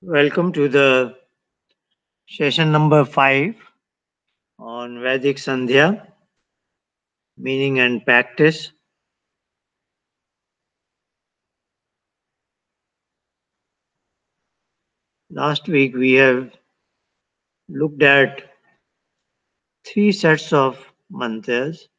Welcome to the session number 5 on Vedic Sandhya, meaning and practice. Last week we have looked at 3 sets of mantras.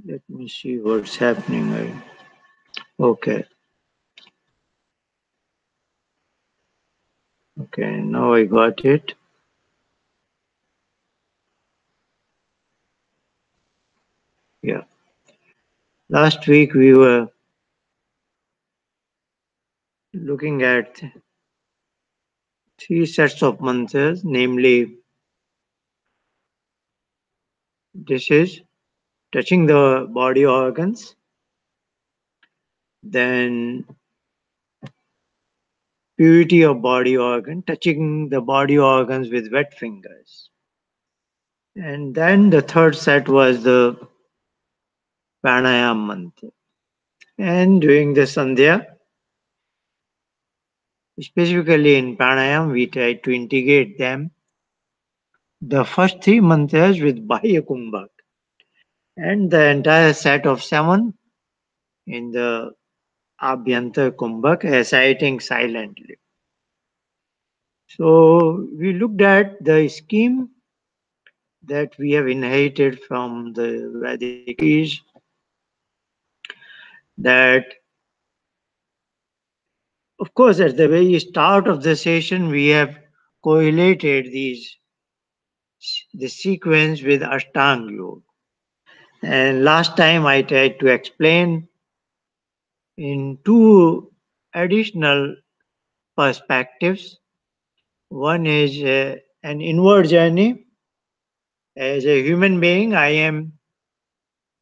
Let me see what's happening. Okay, okay, now I got it. Yeah. Last week we were looking at 3 sets of mantras, namely, this is touching the body organs, then purity of body organ, touching the body organs with wet fingers. And then the third set was the pranayam mantra. And during the Sandhya, specifically in pranayam, we try to integrate them, the first 3 mantras with Bahya Kumbhak, and the entire set of 7 in the Abhyantar Kumbhak, reciting silently. So we looked at the scheme that we have inherited from the Vedic is that, of course, at the very start of the session, we have correlated the sequence with Ashtanga Yoga. And last time I tried to explain in 2 additional perspectives. One is an inward journey. As a human being, I am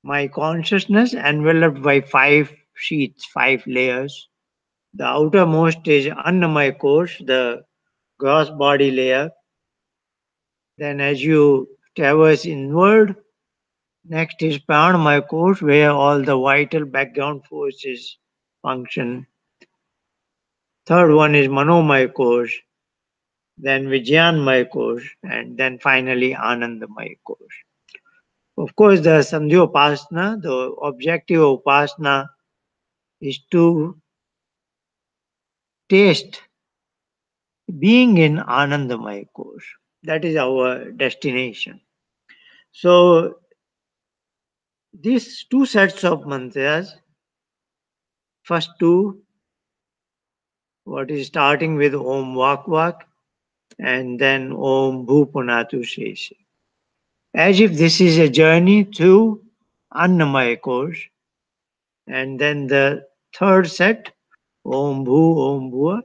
my consciousness enveloped by 5 sheets, 5 layers. The outermost is Annamaya Kosh, the gross body layer. Then as you traverse inward, next is Pranamaya Kosh, where all the vital background forces function. Third one is Manomaya Kosh, then Vijnanmaya Kosh, and then finally Anandamaya Kosh. Of course, the Sandhyopasana, the objective of Upasana is to taste being in Anandamaya Kosh. That is our destination. So these 2 sets of mantras, first 2, what is starting with Om Vak Vak and then Om Bhupanatu Sheshe. As if this is a journey through Annamaya Kosh. And then the third set, Om Bhua,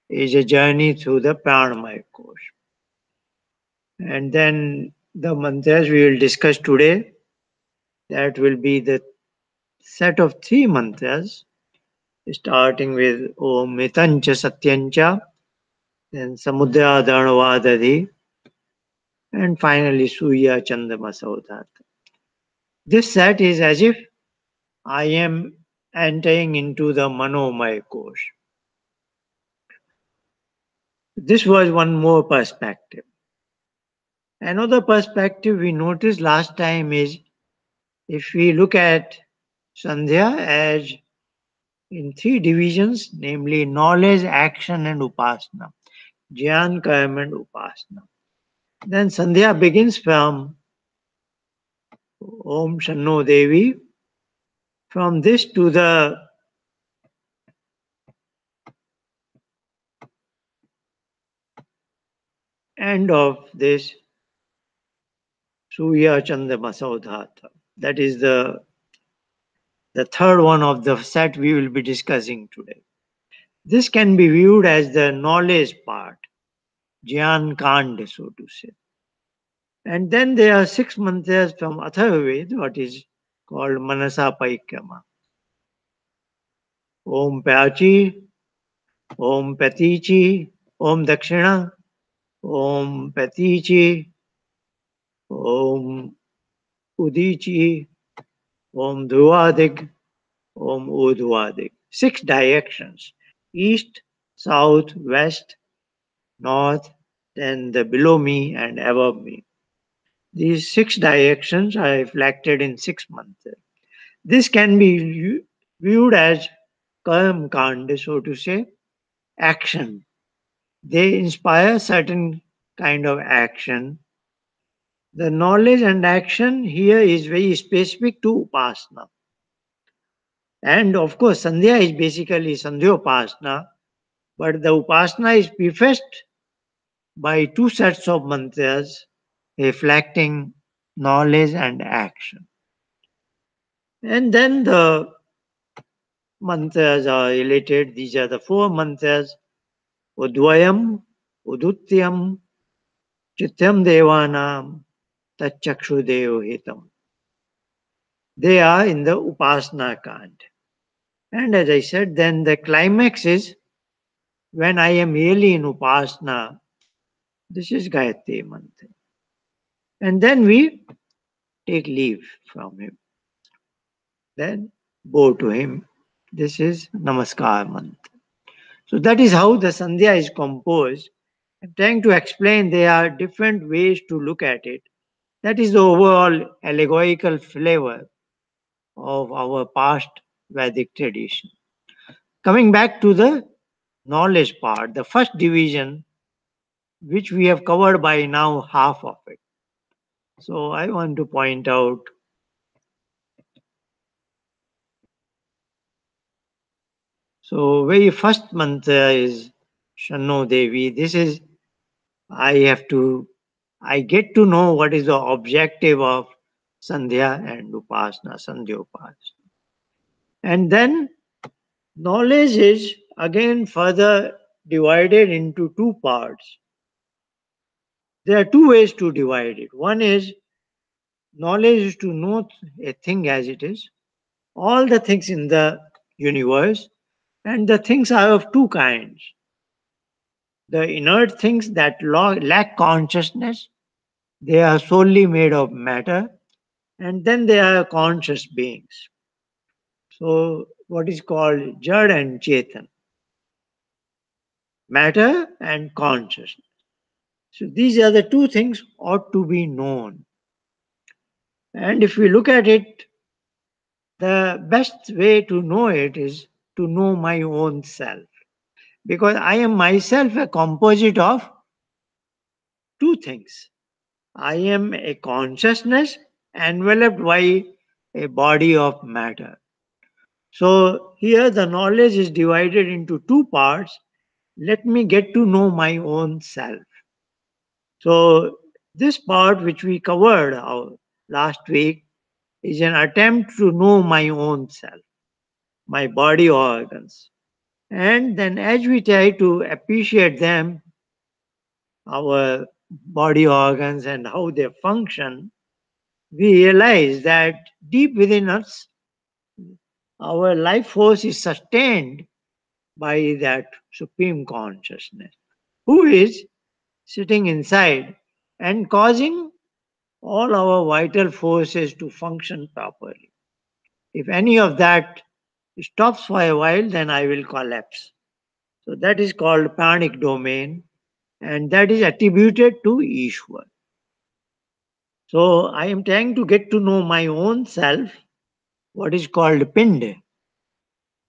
is a journey through the Pranamaya Kosh. And then the mantras we will discuss today, that will be the set of 3 mantras, starting with Om Mitancha Satyancha, then Samudra Dhanavadadi, and finally Surya Chandama Saudhata. This set is as if I am entering into the Manomaya Kosh. This was one more perspective. Another perspective we noticed last time is if we look at Sandhya as in 3 divisions, namely knowledge, action, and upasana. Jnana, karma, and upasana. Then Sandhya begins from Om Shanno Devi. From this to the end of this Suya Chandamasaudhata. That is the third one of the set we will be discussing today. This can be viewed as the knowledge part, Jnana Kand, so to say. And then there are six mantras from Atharvaved, what is called Manasa Paikrama. Om Pachi, Om Patichi, Om Dakshina, Om Patichi, Om Udichi, Om Dhruvadik, Om Udvadik. Six directions: east, south, west, north, then the below me and above me. These six directions are reflected in six mantras. This can be viewed as karma kanda, so to say, action. They inspire certain kind of action. The knowledge and action here is very specific to upasana. And of course, Sandhya is basically Sandhyopasana, but the upasana is prefaced by two sets of mantras reflecting knowledge and action. And then the mantras are related. These are the four mantras: Udvayam, Udutyam, Chityam Devanam, Tachakshu Hitam. They are in the Upasana Kand. And as I said, then the climax is when I am really in Upasana. This is Gayatri Mantra. And then we take leave from him. Then bow to him. This is Namaskar Mantra. So that is how the Sandhya is composed. I'm trying to explain there are different ways to look at it. That is the overall allegorical flavor of our past Vedic tradition. Coming back to the knowledge part, the first division, which we have covered by now half of it. So I want to point out. So very first mantra is Shanno Devi. This is I get to know what is the objective of Sandhya and Upasana, Sandhya Upasana. And then knowledge is again further divided into two parts. There are two ways to divide it. One is knowledge is to know a thing as it is, all the things in the universe, and the things are of two kinds: the inert things that lack consciousness, they are solely made of matter, and then they are conscious beings. So, what is called Jad and Chetan, matter and consciousness. So, these are the two things ought to be known. And if we look at it, the best way to know it is to know my own self. Because I am myself a composite of two things. I am a consciousness enveloped by a body of matter. So here the knowledge is divided into two parts. Let me get to know my own self. So this part which we covered last week is an attempt to know my own self, my body organs. And then as we try to appreciate them, our body organs and how they function, we realize that deep within us, our life force is sustained by that supreme consciousness, who is sitting inside and causing all our vital forces to function properly. If any of that stops for a while, then I will collapse. So that is called pranic domain, and that is attributed to Ishwar. So I am trying to get to know my own self, what is called Pind.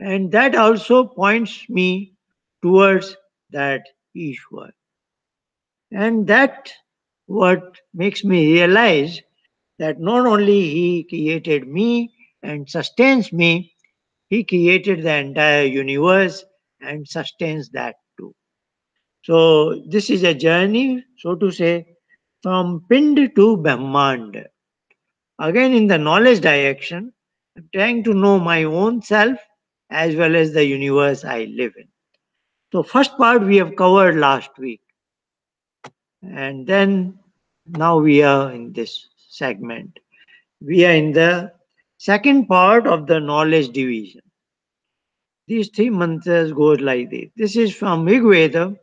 And that also points me towards that Ishwar. And that what makes me realize that not only he created me and sustains me, he created the entire universe and sustains that too. So this is a journey, so to say, From Pind to Brahmand. Again, in the knowledge direction, I'm trying to know my own self as well as the universe I live in. So, first part we have covered last week, and then now we are in this segment. We are in the second part of the knowledge division. These three mantras goes like this. This is from Rig Veda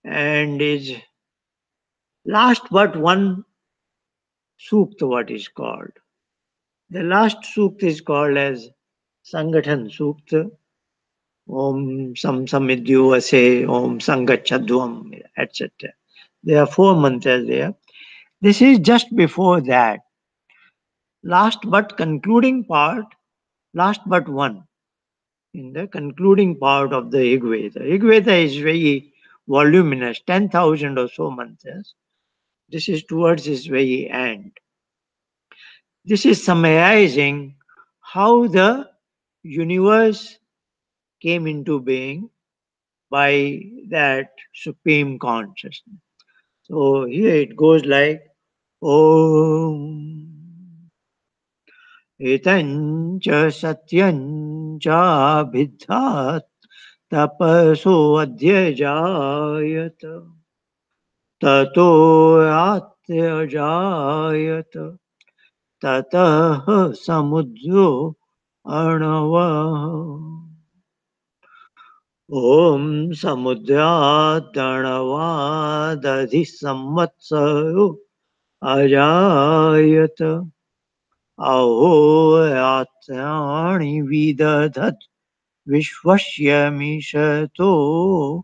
and is last but one sukta, what is called. The last sukta is called as Sangathan Sukta. Om Sam Samidyuvase, Om Sangachadvam, etc. There are four mantras there. This is just before that. Last but concluding part, last but one. In the concluding part of the Rig Veda. Rig Veda is very voluminous, 10,000 or so mantras. This is towards its very end. This is summarizing how the universe came into being by that supreme consciousness. So here it goes like Om Etancha Satyancha Bidhat Tapaso Adhyajayata Tato Atyajayata Tatah Samudro Arnava Om Samudradhanavadadhi Samvatsaro Ajayata Ahoratrani Vidadhat Vishwasya Mishato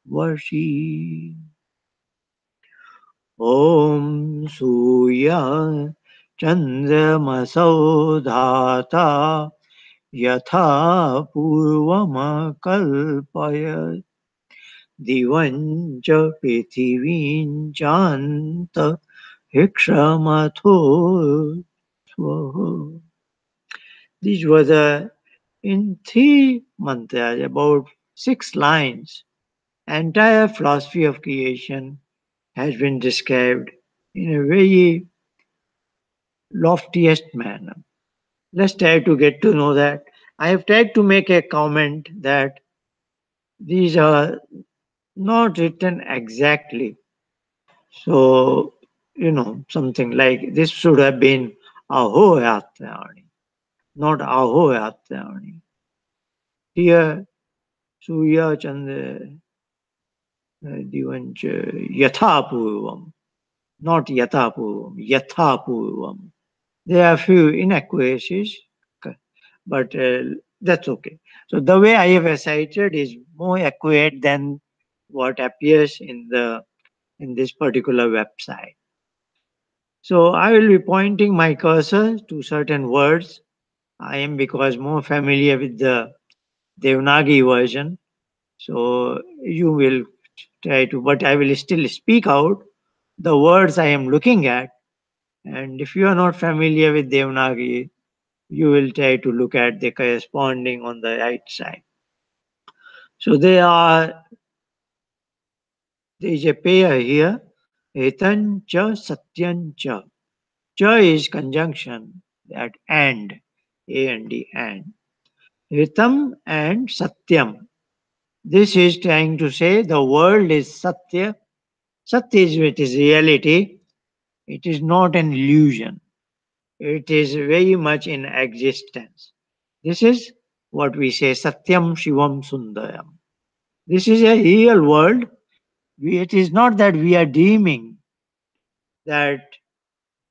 Vashi Om Surya Chandramasau Dhata Yatha Purvamakalpaya Divan cha Prithivin chanta Hikshamatho Swaha. These were the in three mantras, about 6 lines. Entire philosophy of creation has been described in a very loftiest manner. Let's try to get to know that. I have tried to make a comment that these are not written exactly. So, something like this should have been Ahoratrani, not Ahoratrani. Here, Surya Chandra Divancha Yathapurvam, not Yathapurvam, Yathapurvam. There are a few inaccuracies, but that's okay. So the way I have recited is more accurate than what appears in this particular website. So I will be pointing my cursor to certain words. I am because more familiar with the Devanagi version. So you will try to, but I will still speak out the words I am looking at. And if you are not familiar with Devanagi, you will try to look at the corresponding on the right side. So there is a pair here. Etan cha satyan cha. Cha is conjunction, that and, A and D and. Ritam and Satyam. This is trying to say the world is Sathya. Sathya is it is reality. It is not an illusion. It is very much in existence. This is what we say Satyam Shivam Sundaram. This is a real world. It is not that we are dreaming that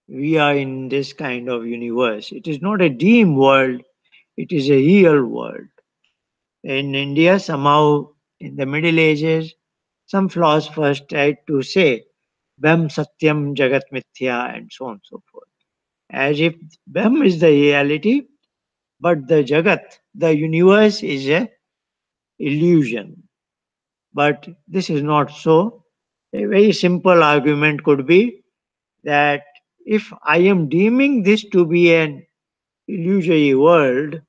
we are in this kind of universe. It is not a dream world. It is a real world. In India, somehow in the Middle Ages, some philosophers tried to say Brahm Satyam Jagat Mithya and so on and so forth. As if Brahm is the reality, but the Jagat, the universe is a illusion. But this is not so. A very simple argument could be that if I am deeming this to be an illusory world,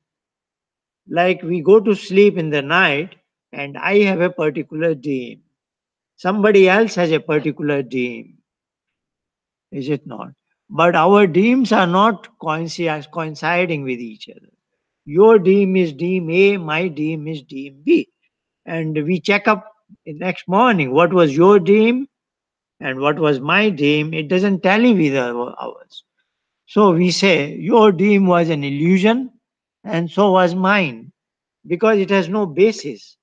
like we go to sleep in the night and I have a particular dream, somebody else has a particular dream. is it not? But our dreams are not coinciding with each other. Your dream is dream A, my dream is dream B. And we check up the next morning what was your dream and what was my dream. It doesn't tally with ours. So we say your dream was an illusion and so was mine because it has no basis.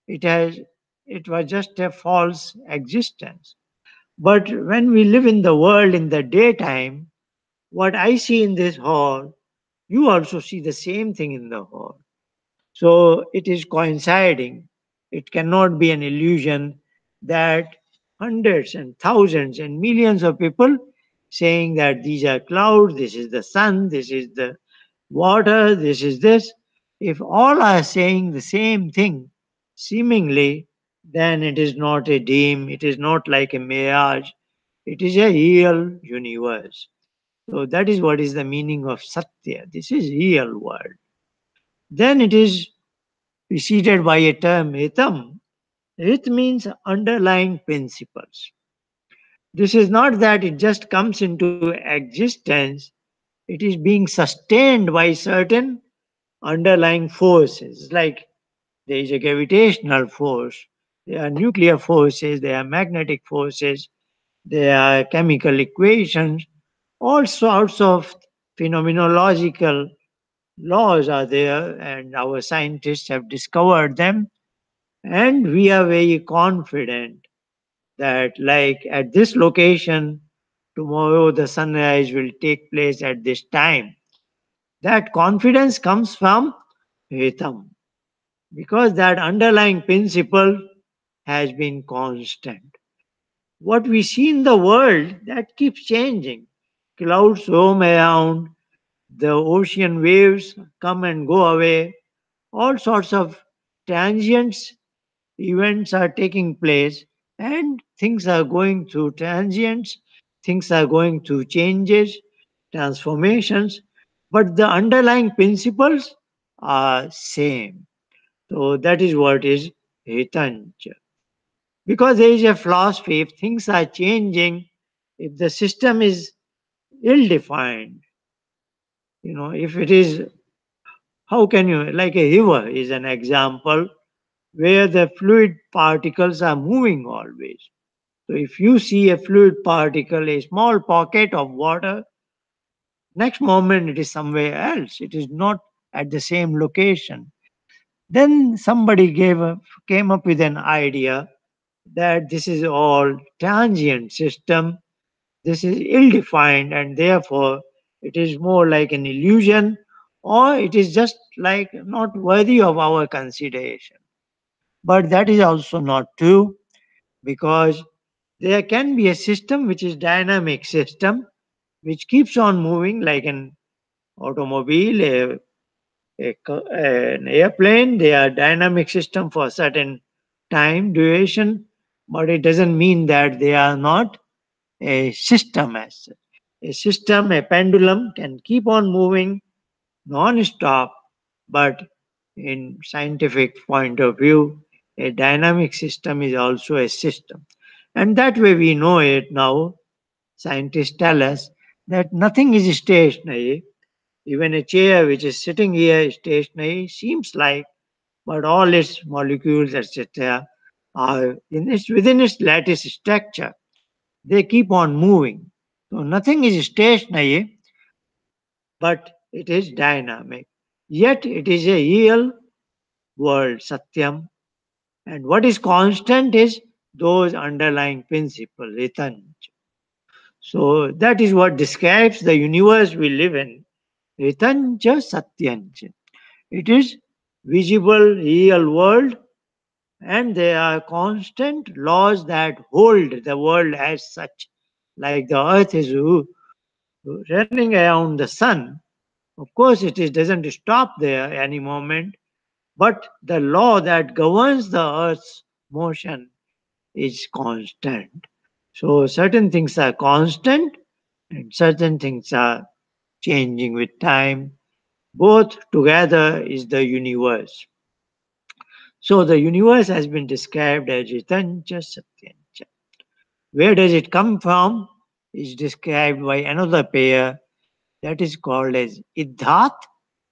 It has it was just a false existence. But when we live in the world in the daytime, what I see in this hall, you also see the same thing in the hall. So it is coinciding. It cannot be an illusion that hundreds and thousands and millions of people saying that these are clouds, this is the sun, this is the water, this is this. If all are saying the same thing, seemingly, then it is not a dream, it is not like a mirage, it is a real universe. So that is what is the meaning of Sathya. This is real world. Then it is preceded by a term rhythm. Rhythm means underlying principles. This is not that it just comes into existence, it is being sustained by certain underlying forces. Like there is a gravitational force, there are nuclear forces, there are magnetic forces, there are chemical equations, all sorts of phenomenological laws are there, and our scientists have discovered them. And we are very confident that, like at this location, tomorrow the sunrise will take place at this time. That confidence comes from rhythm because that underlying principle has been constant. What we see in the world that keeps changing. Clouds roam around, the ocean waves come and go away, all sorts of transients events are taking place and things are going through transients, things are going through changes, transformations, but the underlying principles are same. So that is what is Hitancha. Because there is a philosophy, if things are changing, if the system is ill defined, if it is, how can you, like a river is an example where the fluid particles are moving always. So if you see a fluid particle, a small pocket of water, next moment it is somewhere else. It is not at the same location. Then somebody came up with an idea that this is all transient system. This is ill-defined and therefore it is more like an illusion or it is just like not worthy of our consideration. But that is also not true because there can be a system which is dynamic system which keeps on moving like an automobile, an airplane. They are dynamic system for a certain time duration, but it doesn't mean that they are not a system as such. A system, a pendulum can keep on moving non-stop, but in scientific point of view, a dynamic system is also a system. And that way we know it now. Scientists tell us that nothing is stationary. Even a chair which is sitting here is stationary, seems like, but all its molecules, etc., are within its lattice structure. They keep on moving. So nothing is stationary, but it is dynamic. Yet it is a real world, Satyam. And what is constant is those underlying principles, Ritanj. So that is what describes the universe we live in. Ritanja Satyanja. It is visible, real world, and there are constant laws that hold the world as such. Like the earth is running around the sun. Of course, doesn't stop there any moment, but the law that governs the earth's motion is constant. So certain things are constant and certain things are changing with time. Both together is the universe. So the universe has been described as Ritancha Satyancha. Where does it come from? is described by another pair that is called as Idhat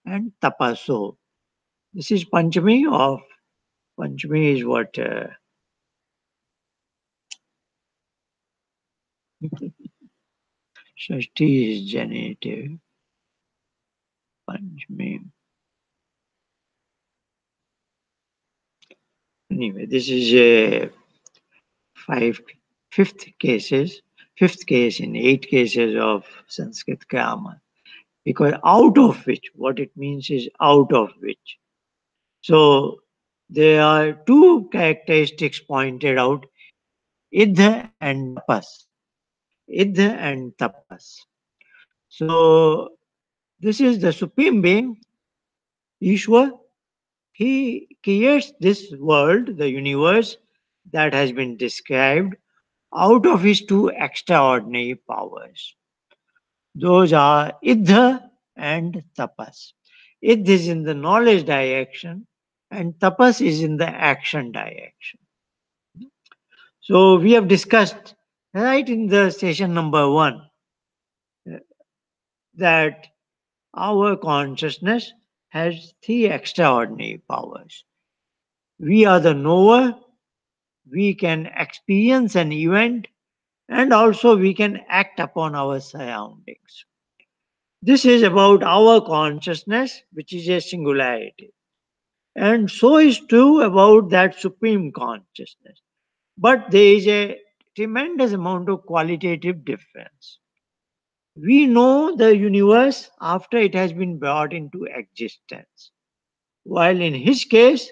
and Tapaso. This is Panchami is what Shashti is genitive. Panchami. Anyway, this is five, fifth cases, fifth case in 8 cases of Sanskrit grammar. Because out of which, what it means is out of which. So there are two characteristics pointed out, idh and tapas. Idh and tapas. So this is the supreme being, Ishwar. He creates this world, the universe that has been described out of his two extraordinary powers. Those are Idha and Tapas. Idh is in the knowledge direction and Tapas is in the action direction. So we have discussed right in the session number 1 that our consciousness has three extraordinary powers. We are the knower, we can experience an event, and also we can act upon our surroundings. This is about our consciousness, which is a singularity. And so is true about that supreme consciousness. But there is a tremendous amount of qualitative difference. We know the universe after it has been brought into existence, while in his case,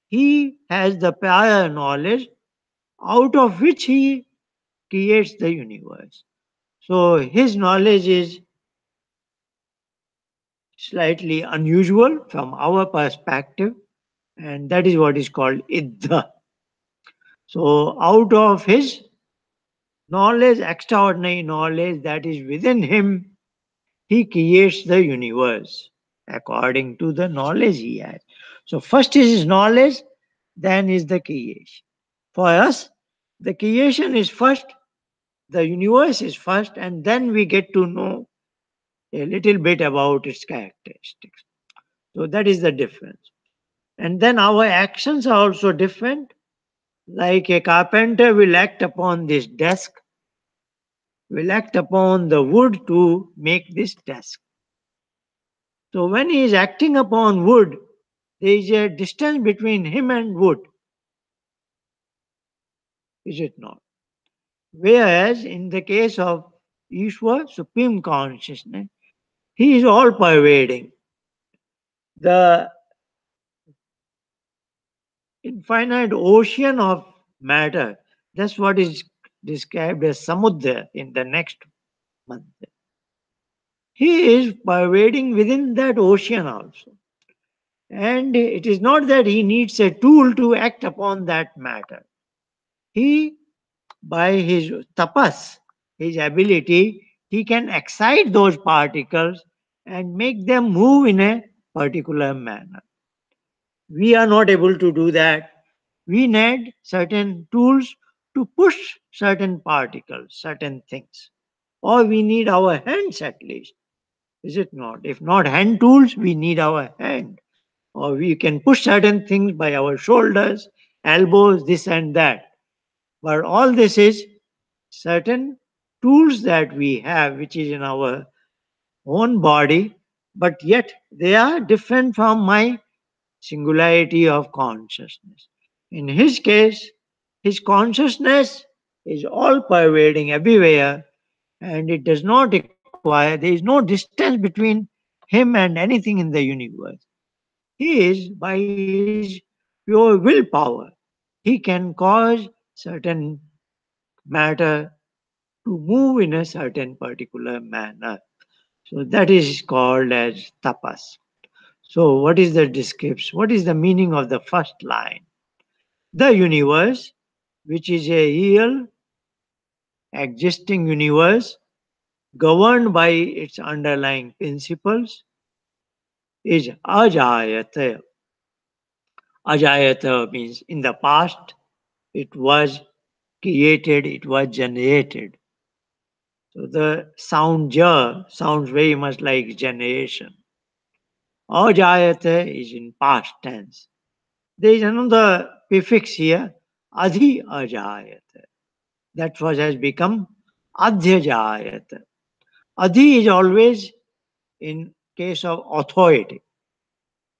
he has the prior knowledge out of which he creates the universe. So his knowledge is slightly unusual from our perspective, and that is what is called Iddha. So, out of his knowledge, extraordinary knowledge that is within him, he creates the universe according to the knowledge he has. So, first is his knowledge, then is the creation. For us, the creation is first, the universe is first, and then we get to know a little bit about its characteristics. So, that is the difference. And then our actions are also different. Like a carpenter will act upon this desk, will act upon the wood to make this desk. So when he is acting upon wood, there is a distance between him and wood, is it not? Whereas in the case of Ishwar, Supreme Consciousness, he is all pervading. The infinite ocean of matter, that's what is described as Samudra in the next month. He is pervading within that ocean also. And it is not that he needs a tool to act upon that matter. He, by his tapas, his ability, he can excite those particles and make them move in a particular manner. We are not able to do that. We need certain tools to push certain particles, certain things. Or we need our hands at least. Is it not? If not hand tools, we need our hand. Or we can push certain things by our shoulders, elbows, this and that. But all this is certain tools that we have, which is in our own body, but yet they are different from my singularity of consciousness. In his case, his consciousness is all pervading everywhere, and it does not require, there is no distance between him and anything in the universe. He is, by his pure willpower, he can cause certain matter to move in a certain particular manner. So that is called as tapas. So what is the description? What is the meaning of the first line? The universe, which is a real existing universe governed by its underlying principles, is ajayata. Ajayata means in the past it was created, it was generated. So the sound ja sounds very much like generation. Ajayate is in past tense. There is another prefix here, adhi ajayate. That was has become adhyajayate. Adhi is always in case of authority.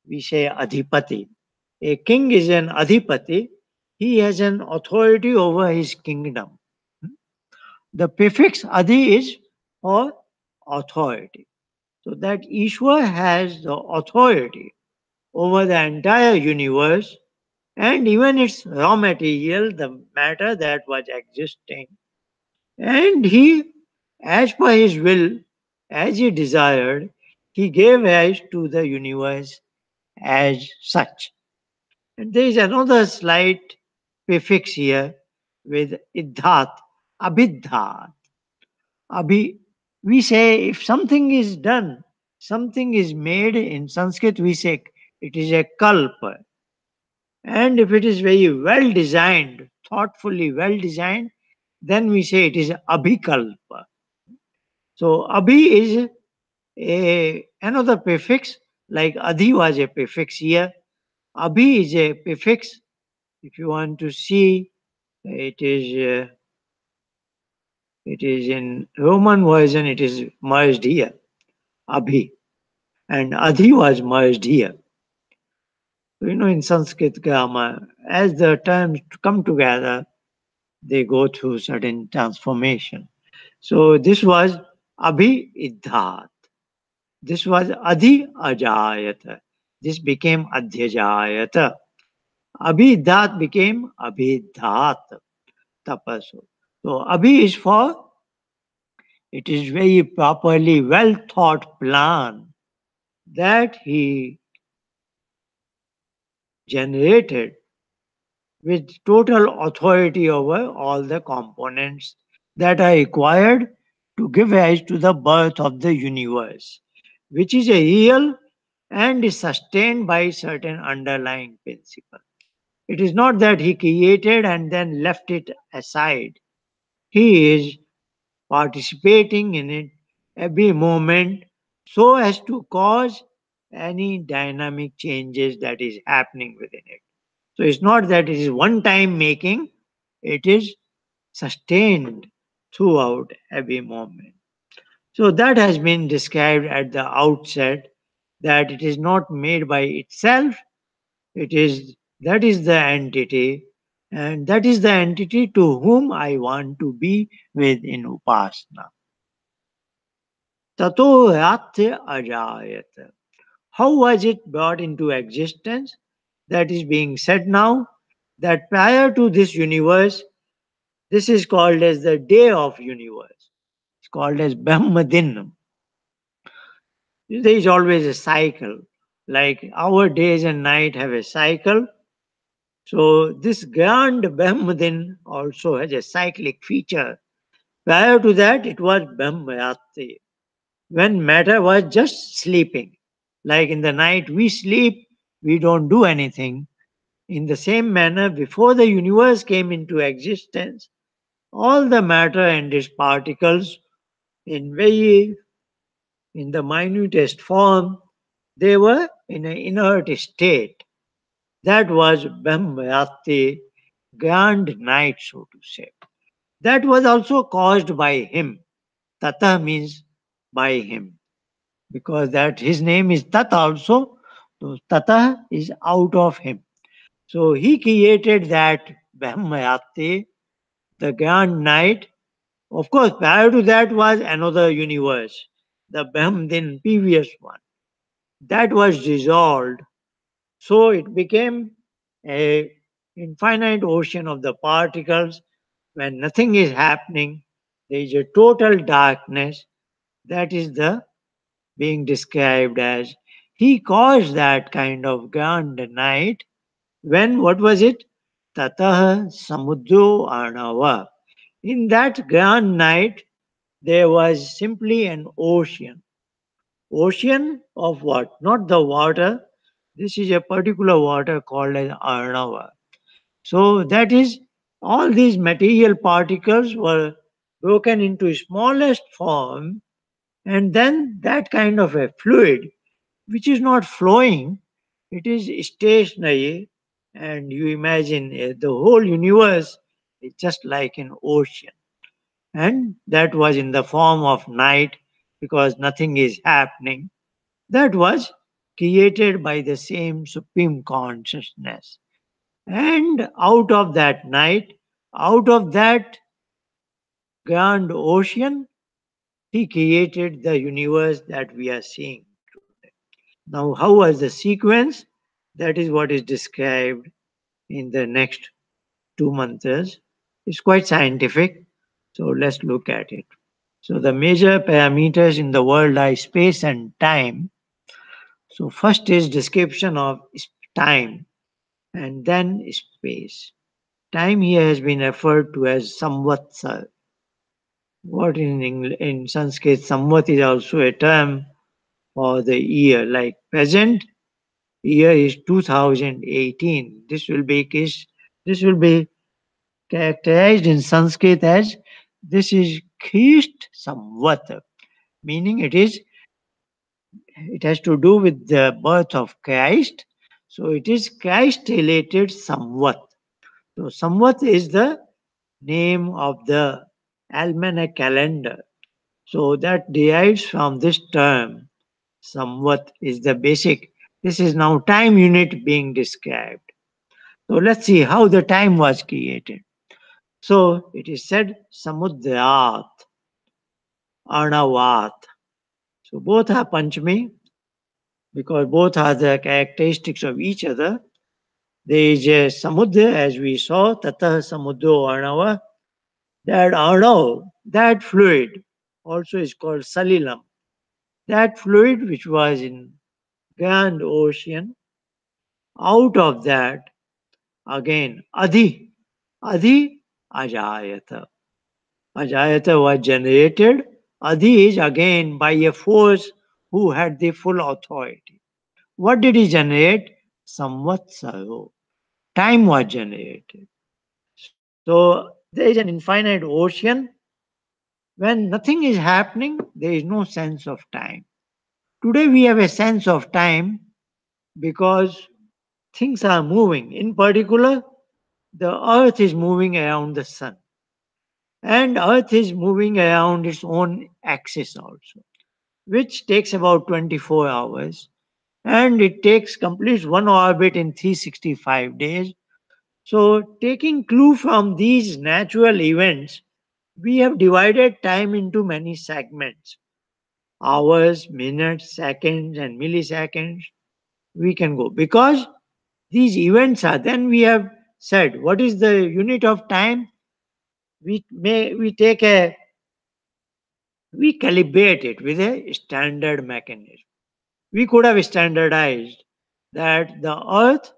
We say adhipati. A king is an adhipati. He has an authority over his kingdom. The prefix adi is for authority. So that Ishwar has the authority over the entire universe and even its raw material, the matter that was existing. And he, as per his will, as he desired, he gave rise to the universe as such. And there is another slight prefix here with idhat, abhidhat. Abhi, we say if something is done, something is made in Sanskrit, we say it is a kalpa. And if it is very well designed, thoughtfully well designed, then we say it is abhikalpa. So abhi is another prefix, like adi was a prefix here. Abhi is a prefix. If you want to see, it is in Roman version. It is merged here, abhi, and adi was merged here. So, in Sanskrit grammar, as the terms come together, they go through certain transformation. So this was abhi idhat. This was adi ajayata. This became adhyajayata. Abhidhat became abhidhat tapasu. So abhi is for it is very properly well thought plan that he generated with total authority over all the components that are required to give rise to the birth of the universe, which is a real and is sustained by certain underlying principle. It is not that he created and then left it aside. He is participating in it every moment so as to cause any dynamic changes that is happening within it. So it's not that it is one time making, it is sustained throughout every moment. So that has been described at the outset that it is not made by itself, it is that is the entity, and that is the entity to whom I want to be with in Upasana. Tato Ratya Ajayat. How was it brought into existence? That is being said now that prior to this universe, this is called as the day of universe. It's called as Brahmadin. There is always a cycle. Like our days and night have a cycle. So this grand Brahmadin also has a cyclic feature. Prior to that, it was Brahmayati, when matter was just sleeping. Like in the night, we sleep, we don't do anything. In the same manner, before the universe came into existence, all the matter and its particles in very in the minutest form, they were in an inert state. That was Brahmayati, grand night, so to say. That was also caused by him. Tata means by him. Because that his name is Tat also. So Tata is out of him. So he created that Brahmayati, the grand night. Of course, prior to that was another universe, the Brahmadin previous one. That was dissolved. So it became a infinite ocean of the particles when nothing is happening. There is a total darkness. That is the being described as he caused that kind of grand night when what was it? Tatah Samudro Arnava. In that grand night, there was simply an ocean. Ocean of what? Not the water. This is a particular water called as Arnava. So that is all these material particles were broken into smallest form, and then that kind of a fluid which is not flowing, it is stationary, and you imagine the whole universe is just like an ocean. And that was in the form of night because nothing is happening. That was created by the same supreme consciousness. And out of that night, out of that grand ocean, he created the universe that we are seeing today. Now, how was the sequence? That is what is described in the next 2 months. It's quite scientific. So let's look at it. So the major parameters in the world are space and time. So first is description of time and then space. Time here has been referred to as samvatsar. What in Sanskrit, samvat is also a term for the year. Like present year is 2018. This will be characterized in Sanskrit as this is Christ Samvat, meaning it has to do with the birth of Christ. So it is Christ related Samvat. So Samvat is the name of the almanac calendar. So that derives from this term. Samvat is the basic. This is now time unit being described. So let's see how the time was created. So it is said Samudrat, Arnavat. So both are Panchami because both are the characteristics of each other. There is a Samudra as we saw, Tata Samudro Arnava. That Arnav, that fluid also is called Salilam. That fluid which was in grand ocean, out of that again Adi Ajayata. Ajayata was generated. Adi is again by a force who had the full authority. What did he generate? Samvatsaro. Time was generated. So there is an infinite ocean. When nothing is happening, there is no sense of time. Today we have a sense of time because things are moving. In particular, the earth is moving around the sun, and earth is moving around its own axis also, which takes about 24 hours, and it takes completes one orbit in 365 days. So taking clue from these natural events, we have divided time into many segments: hours, minutes, seconds, and milliseconds. We can go because these events are, then we have said what is the unit of time. We calibrate it with a standard mechanism. We could have standardized that the earth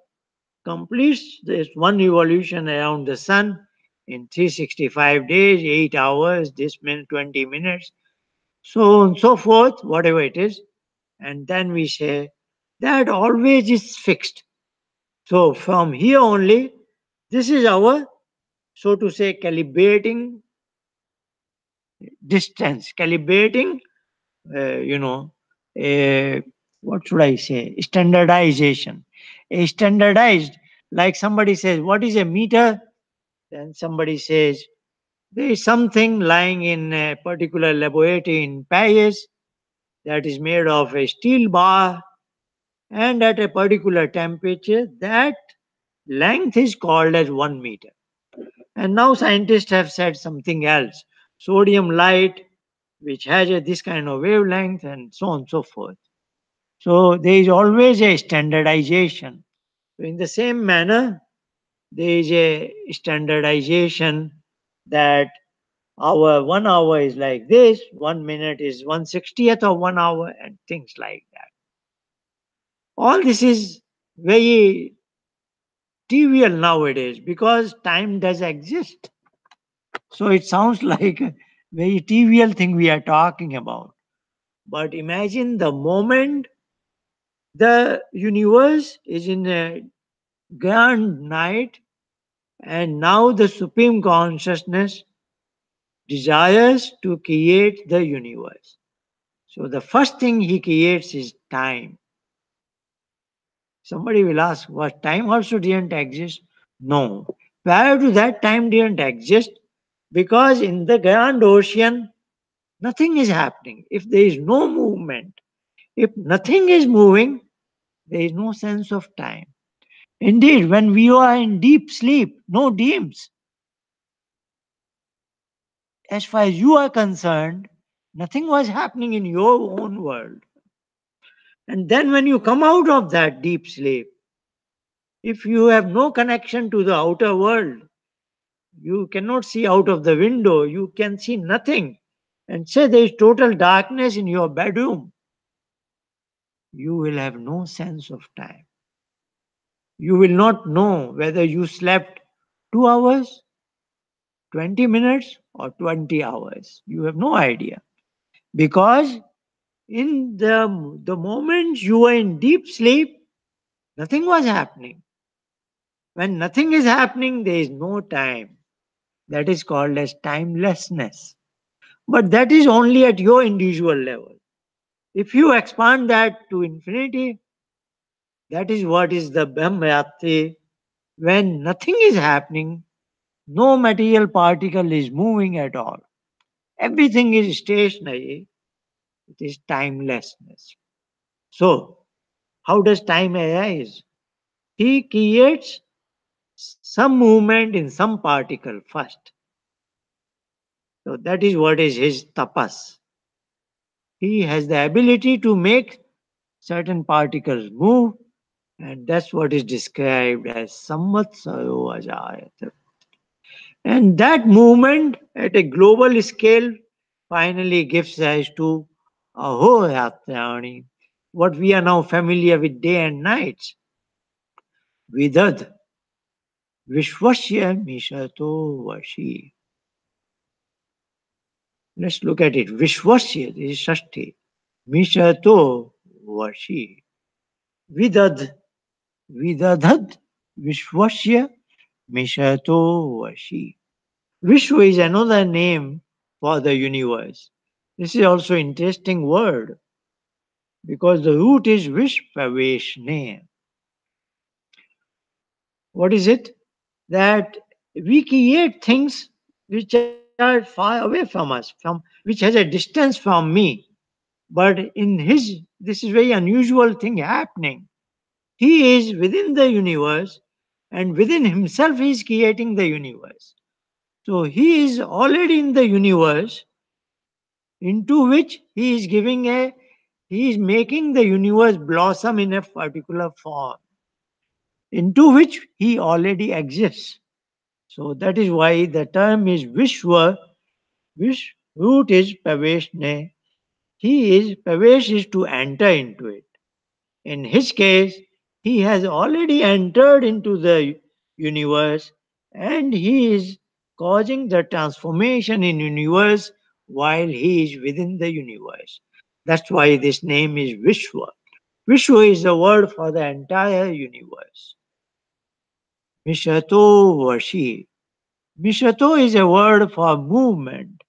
completes this one revolution around the sun in 365 days, 8 hours, this minute 20 minutes, so on so forth, whatever it is. And then we say that always is fixed. So from here only, this is our, so to say, calibrating distance, calibrating, you know, a, what should I say, standardization. A standardized, like somebody says, what is a meter? Then somebody says, there is something lying in a particular laboratory in Paris that is made of a steel bar, and at a particular temperature, that length is called as 1 meter. And now scientists have said something else: sodium light, which has this kind of wavelength, and so on and so forth. So there is always a standardization. So in the same manner, there is a standardization that our 1 hour is like this, 1 minute is 1/60th of 1 hour, and things like that. All this is very trivial nowadays because time does exist. So it sounds like a very trivial thing we are talking about. But imagine the moment the universe is in a grand night, and now the supreme consciousness desires to create the universe. So the first thing he creates is time. Somebody will ask, what time also didn't exist? No. Prior to that, time didn't exist because in the grand ocean, nothing is happening. If there is no movement, if nothing is moving, there is no sense of time. Indeed, when we are in deep sleep, no dreams. As far as you are concerned, nothing was happening in your own world. And then when you come out of that deep sleep, if you have no connection to the outer world, you cannot see out of the window, you can see nothing, and say there is total darkness in your bedroom, you will have no sense of time. You will not know whether you slept 2 hours, 20 minutes, or 20 hours. You have no idea. Because in the moment you were in deep sleep, nothing was happening. When nothing is happening, there is no time. That is called as timelessness. But that is only at your individual level. If you expand that to infinity, that is what is the Brahmayatri. When nothing is happening, no material particle is moving at all. Everything is stationary. It is timelessness. So, how does time arise? He creates some movement in some particle first. So that is what is his tapas. He has the ability to make certain particles move, and that's what is described as samvatsaro ajayat. And that movement at a global scale finally gives rise to ahoratrani, what we are now familiar with day and nights. Vidad, Vishwasya Mishato Vashi. Let's look at it. Vishwasya, this is Shashti. Mishato Vashi. Vidad, Vidadhad, Vishwasya Mishato Vashi. Vishwa is another name for the universe. This is also interesting word because the root is Vishpaveshne. What is it? That we create things which are far away from us, which has a distance from me. But in his, this is very unusual thing happening. He is within the universe, and within himself he is creating the universe. So he is already in the universe into which he is making the universe blossom in a particular form into which he already exists. So that is why the term is Vishwa, which root is Paveshne. He is Pavesh is to enter into it. In his case, he has already entered into the universe and he is causing the transformation in universe while he is within the universe. That's why this name is Vishwa. Vishwa is the word for the entire universe. Mishato Vashi. Mishato is a word for movement.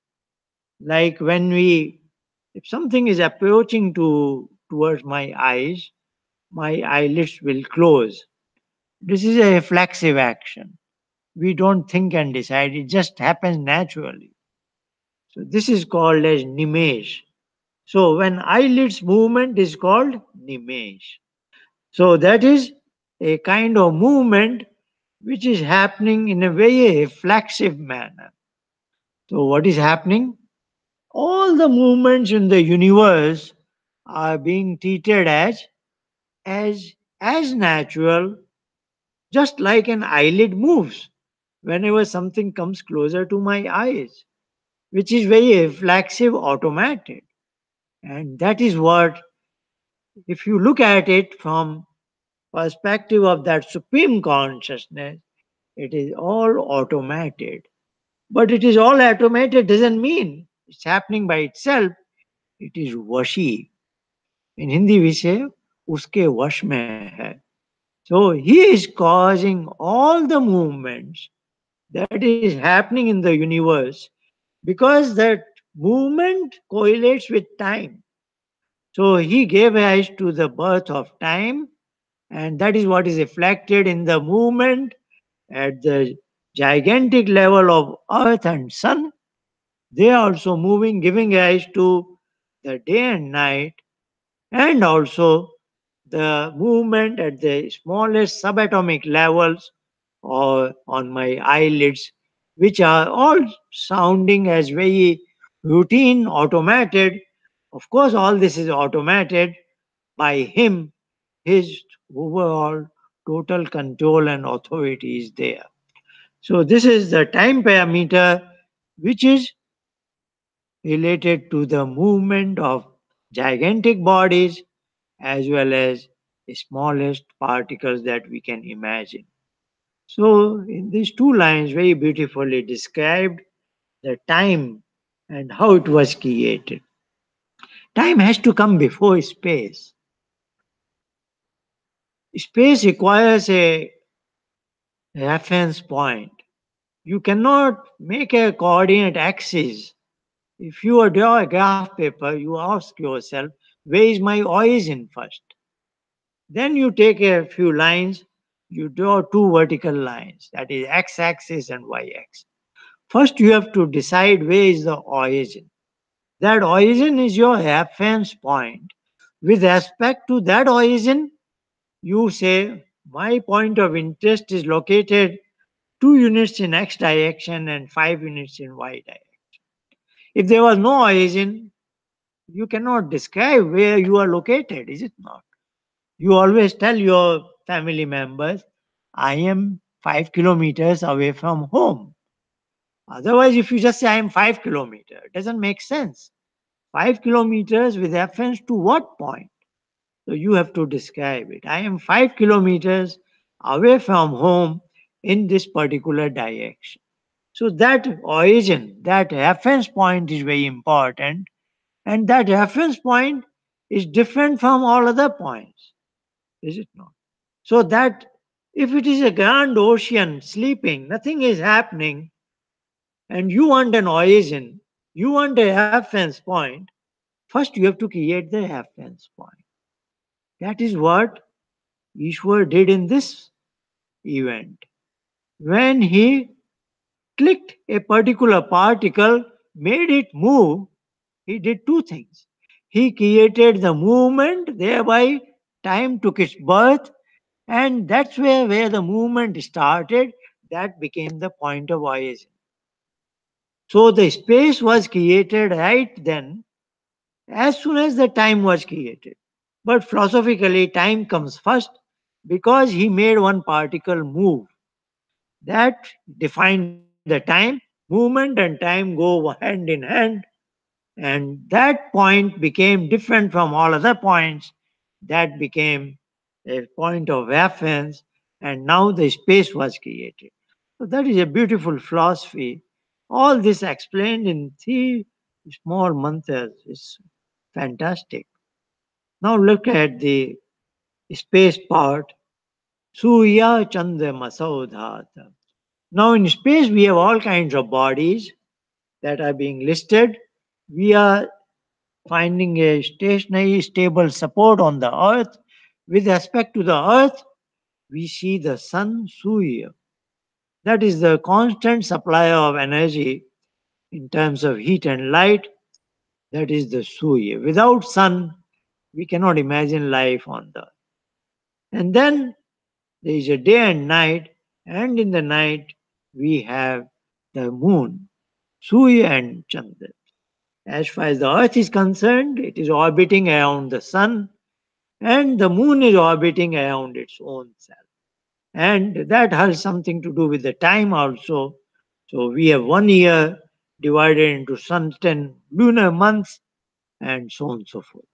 Like when if something is approaching towards my eyes, my eyelids will close. This is a reflexive action. We don't think and decide, it just happens naturally. So this is called as nimesh. So when eyelids movement is called nimesh. So that is a kind of movement which is happening in a very reflexive manner. So what is happening? All the movements in the universe are being treated as as natural, just like an eyelid moves whenever something comes closer to my eyes, which is very reflexive, automated. And that is what, if you look at it from perspective of that supreme consciousness, it is all automated. But it is all automated doesn't mean it's happening by itself. It is washi. In Hindi we say, uske wash mein hai. So he is causing all the movements that is happening in the universe because that movement correlates with time. So he gave rise to the birth of time, and that is what is reflected in the movement at the gigantic level of earth and sun. They are also moving, giving rise to the day and night, and also the movement at the smallest subatomic levels or on my eyelids, which are all sounding as very routine, automated. Of course, all this is automated by him. His overall total control and authority is there. So, this is the time parameter which is related to the movement of gigantic bodies as well as the smallest particles that we can imagine. So, in these two lines, very beautifully described the time and how it was created. Time has to come before space. Space requires a reference point. You cannot make a coordinate axis. If you draw a graph paper, you ask yourself, where is my origin first? Then you take a few lines, you draw two vertical lines, that is x axis and y axis. First, you have to decide where is the origin. That origin is your reference point. With respect to that origin, you say, my point of interest is located 2 units in x direction and 5 units in y direction. If there was no origin, you cannot describe where you are located, is it not? You always tell your family members, I am 5 kilometers away from home. Otherwise, if you just say I am 5 kilometers, it doesn't make sense. 5 kilometers with reference to what point? So you have to describe it. I am 5 kilometers away from home in this particular direction. So that origin, that reference point is very important, and that reference point is different from all other points, is it not? So that if it is a grand ocean sleeping, nothing is happening, and you want an origin, you want a reference point, first you have to create the reference point. That is what Ishwar did in this event. When he clicked a particular particle, made it move, he did two things. He created the movement, thereby time took its birth, and that's where the movement started. That became the point of origin. So the space was created right then, as soon as the time was created. But philosophically, time comes first because he made one particle move. That defined the time. Movement and time go hand in hand, and that point became different from all other points. That became a point of reference, and now the space was created. So that is a beautiful philosophy. All this explained in three small mantras is fantastic. Now look at the space part. Surya Chandra Masaudhata. Now in space we have all kinds of bodies that are being listed. We are finding a stationary, stable support on the earth. With respect to the earth, we see the sun, Surya. That is the constant supplier of energy in terms of heat and light. That is the Surya. Without sun, we cannot imagine life on the earth. And then there is a day and night, and in the night we have the moon, Surya and Chandra. As far as the earth is concerned, it is orbiting around the sun, and the moon is orbiting around its own self. And that has something to do with the time also. So we have 1 year divided into certain lunar months and so on and so forth.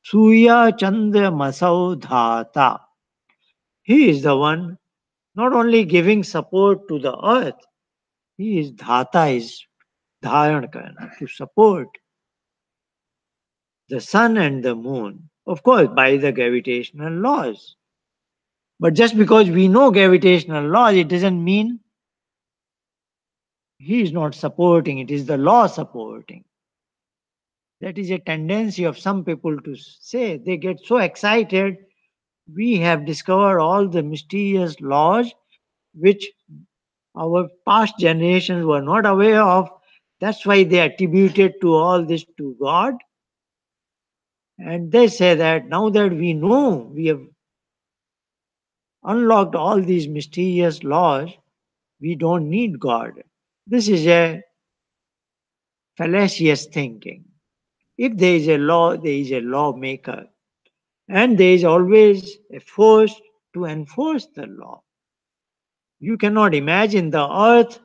Surya Chandra Masau Dhata. He is the one not only giving support to the earth, he is Dhata, is Dharan Karna, to support the sun and the moon. Of course, by the gravitational laws. But just because we know gravitational laws, it doesn't mean He is not supporting, it is the law supporting. That is a tendency of some people to say. They get so excited. We have discovered all the mysterious laws which our past generations were not aware of. That's why they attributed to all this to God. And they say that now that we know we have unlocked all these mysterious laws, we don't need God. This is a fallacious thinking. If there is a law, there is a lawmaker, and there is always a force to enforce the law. You cannot imagine the earth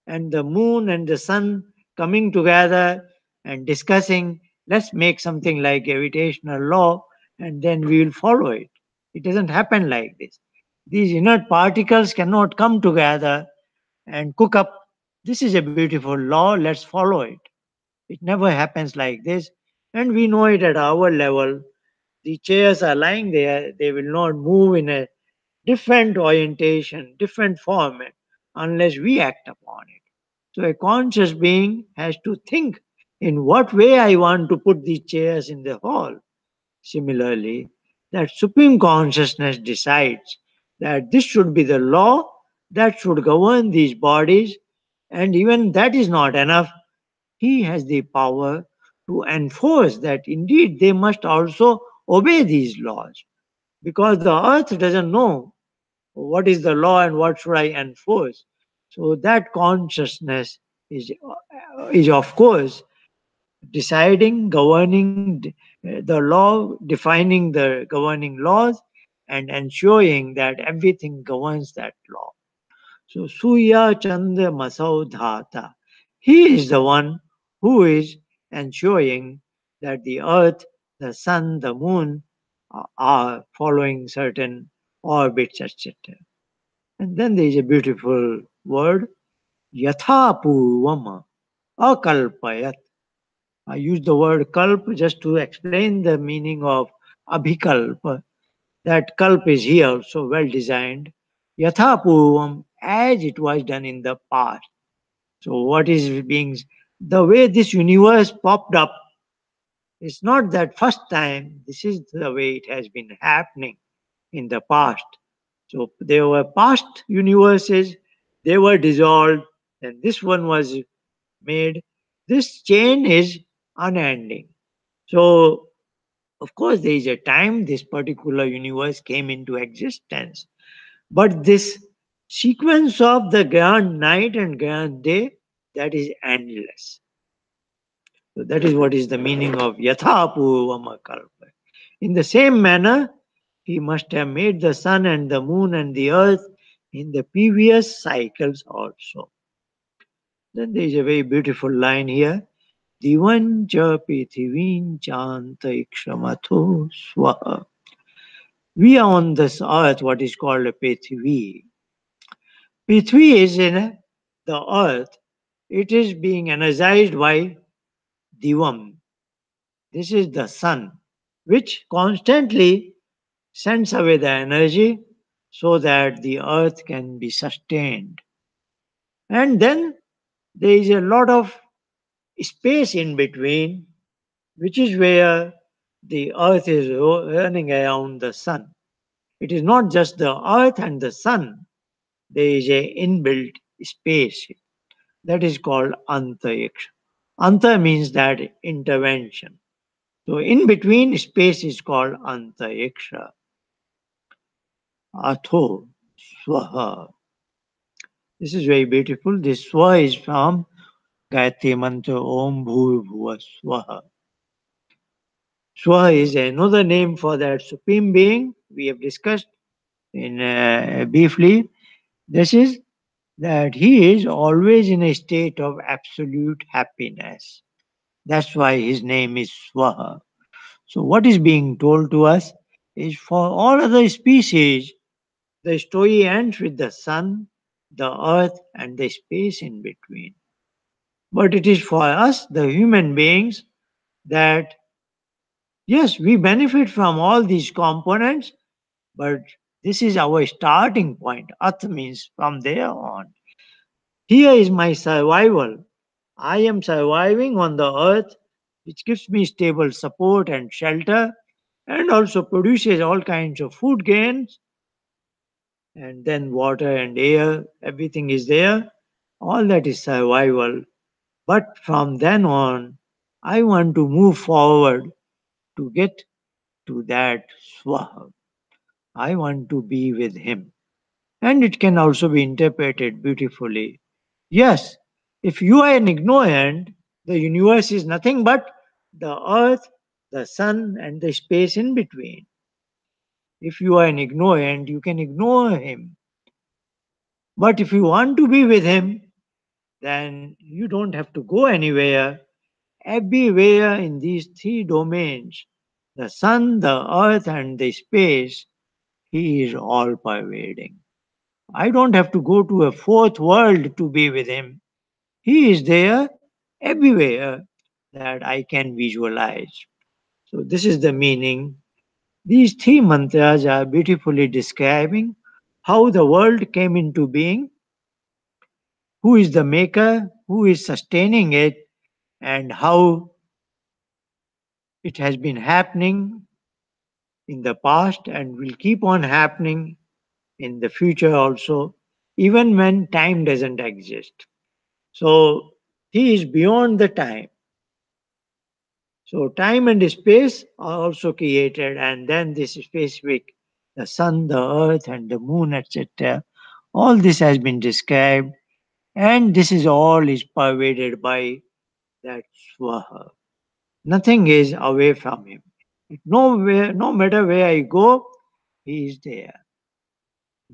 and the moon and the sun coming together and discussing, let's make something like gravitational law and then we will follow it. It doesn't happen like this. These inert particles cannot come together and cook up. This is a beautiful law, let's follow it. It never happens like this. And we know it at our level. The chairs are lying there, they will not move in a different orientation, different format, unless we act upon it. So a conscious being has to think in what way I want to put the chairs in the hall. Similarly, that supreme consciousness decides that this should be the law that should govern these bodies, and even that is not enough. He has the power to enforce that indeed they must also obey these laws, because the earth doesn't know what is the law and what should I enforce. So that consciousness is of course deciding, governing the law, defining the governing laws, and ensuring that everything governs that law. So Suya Chandra Masau Dhata. He is the one who is ensuring that the earth, the sun, the moon are following certain orbits, etc. And then there is a beautiful word, Yatha Purvama Akalpayat. I use the word kalp just to explain the meaning of abhikalpa. That kalp is here, so well designed. Yatha Purvam, as it was done in the past. So what is being, the way this universe popped up, it's not that first time, this is the way it has been happening in the past. So there were past universes, they were dissolved, and this one was made. This chain is unending. So, of course, there is a time this particular universe came into existence. But this sequence of the grand night and grand day, that is endless. So that is what is the meaning of Yatha Purvama Kalpa. In the same manner, he must have made the sun and the moon and the earth in the previous cycles also. Then there is a very beautiful line here. Divan cha prithivin chanta ikshamatho swaha. We are on this earth, what is called a Prithvi. Prithvi is in the earth. It is being energized by Divam. This is the sun, which constantly sends away the energy so that the earth can be sustained. And then there is a lot of space in between, which is where the earth is running around the sun. It is not just the earth and the sun, there is a inbuilt space that is called antariksha. Anta means that intervention. So in between space is called antariksha. Atho swaha. This is very beautiful. This swa is from Gayatri Mantra Om Bhur Bhuva Swaha. Swa is another name for that supreme being we have discussed in briefly. This is that he is always in a state of absolute happiness. That's why his name is Swaha. So what is being told to us is for all other species, the story ends with the sun, the earth, and the space in between. But it is for us, the human beings, that yes, we benefit from all these components, but this is our starting point. At means from there on. Here is my survival. I am surviving on the earth, which gives me stable support and shelter, and also produces all kinds of food gains, and then water and air, everything is there. All that is survival. But from then on, I want to move forward to get to that Swaha. I want to be with him. And it can also be interpreted beautifully. Yes, if you are an ignorant, the universe is nothing but the earth, the sun, and the space in between. If you are an ignorant, you can ignore him. But if you want to be with him, then you don't have to go anywhere. Everywhere in these three domains, the sun, the earth, and the space, he is all pervading. I don't have to go to a fourth world to be with him. He is there everywhere that I can visualize. So, this is the meaning. These three mantras are beautifully describing how the world came into being, who is the maker, who is sustaining it, and how it has been happening in the past and will keep on happening in the future also, even when time doesn't exist. So, he is beyond the time. So time and space are also created, and then this specific, the sun, the earth, and the moon, etc. All this has been described, and this is all is pervaded by that Swaha. Nothing is away from him. Nowhere, no matter where I go, he is there.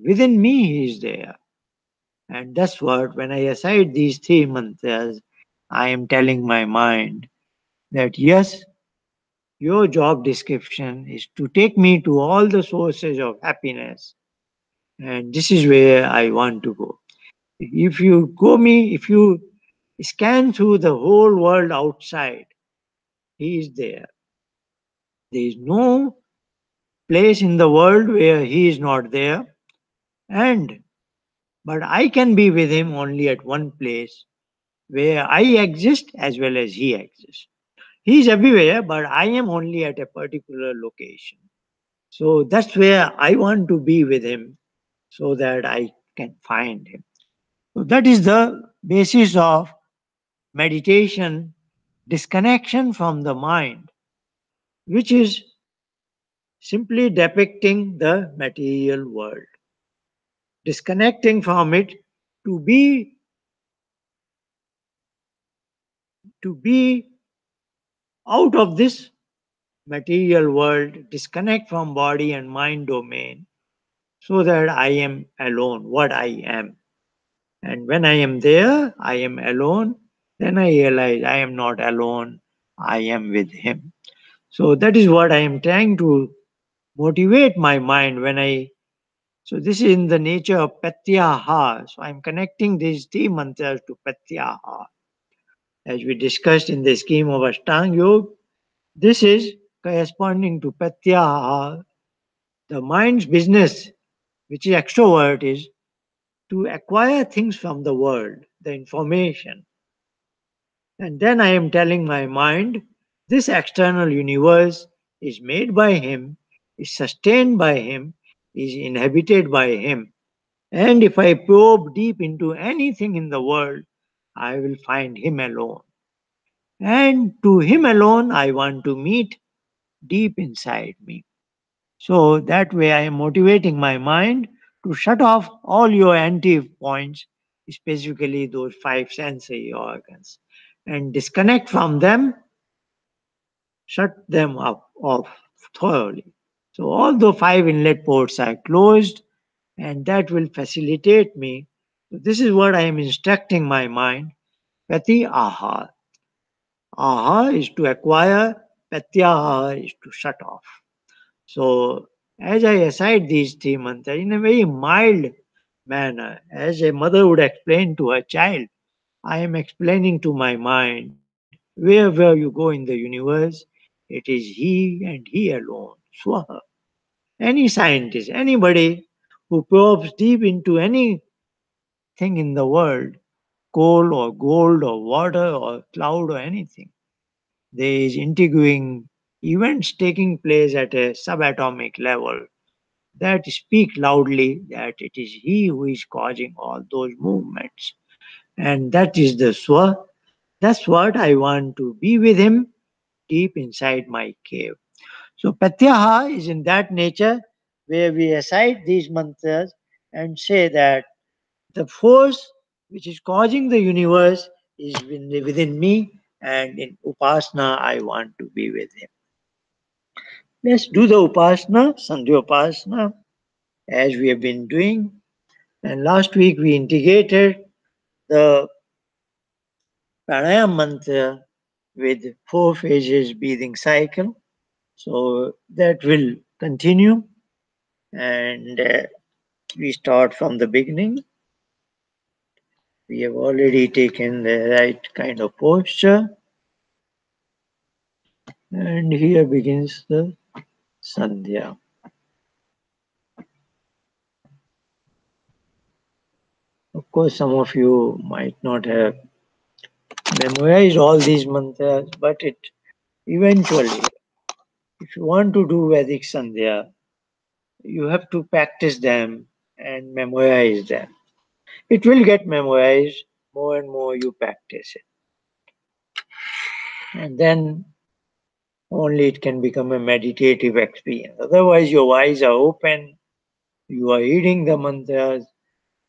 Within me, he is there. And that's what, when I recite these three mantras, I am telling my mind that yes, your job description is to take me to all the sources of happiness, and this is where I want to go. If you scan through the whole world outside, he is there. There is no place in the world where he is not there, and but I can be with him only at one place where I exist as well as he exists. He is everywhere, but I am only at a particular location. So that's where I want to be with him so that I can find him. So that is the basis of meditation, disconnection from the mind, which is simply depicting the material world, disconnecting from it to be out of this material world, disconnect from body and mind domain so that I am alone, what I am. And when I am there, I am alone. Then I realize I am not alone. I am with Him. So that is what I am trying to motivate my mind when I. So this is in the nature of Pratyaha. So I am connecting these three mantras to Pratyaha. As we discussed in the scheme of Ashtanga Yoga, this is corresponding to Pratyaha. The mind's business, which is extrovert, is to acquire things from the world, the information. And then I am telling my mind, this external universe is made by Him, is sustained by Him, is inhabited by Him. And if I probe deep into anything in the world, I will find Him alone. And to Him alone, I want to meet deep inside me. So that way, I am motivating my mind to shut off all your anti points, specifically those five sensory organs, and disconnect from them, shut them up off thoroughly. So all the five inlet ports are closed, and that will facilitate me. So this is what I am instructing my mind. Pati aha. Aha is to acquire, Pratyaha is to shut off. So as I recite these three mantras in a very mild manner, as a mother would explain to her child, I am explaining to my mind, wherever you go in the universe, it is He and He alone, Swaha. Any scientist, anybody who probes deep into anything in the world coal or gold or water or cloud or anything. There is intriguing events taking place at a subatomic level that speak loudly that it is he who is causing all those movements. And that is the Swa. That's what I want to be with him deep inside my cave. So Pratyaha is in that nature where we recite these mantras and say that the force which is causing the universe is within me, and in Upasana I want to be with him. Let's do the Upasana, Sandhya Upasana, as we have been doing. And last week we integrated the pranayama mantra with four phases breathing cycle. So that will continue, and we start from the beginning. We have already taken the right kind of posture, and here begins the Sandhya. Of course, some of you might not have memorized all these mantras, but it eventually, if you want to do Vedic Sandhya, you have to practice them and memorize them. It will get memorized more and more you practice it. And then only it can become a meditative experience. Otherwise, your eyes are open, you are reading the mantras,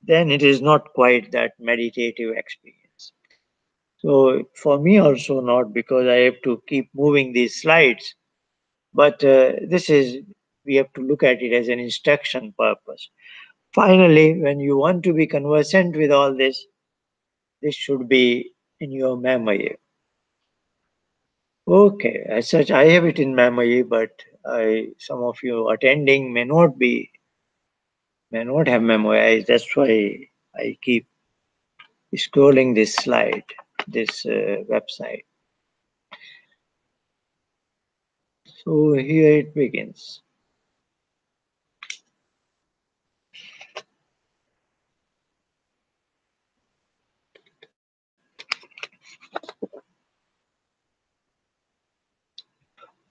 then it is not quite that meditative experience. So, for me, also not because I have to keep moving these slides, but this is, we have to look at it as an instruction purpose. Finally, when you want to be conversant with all this should be in your memory. Okay, as such, I have it in memory, but some of you attending may not have memorized. That's why I keep scrolling this slide, this website. So here it begins.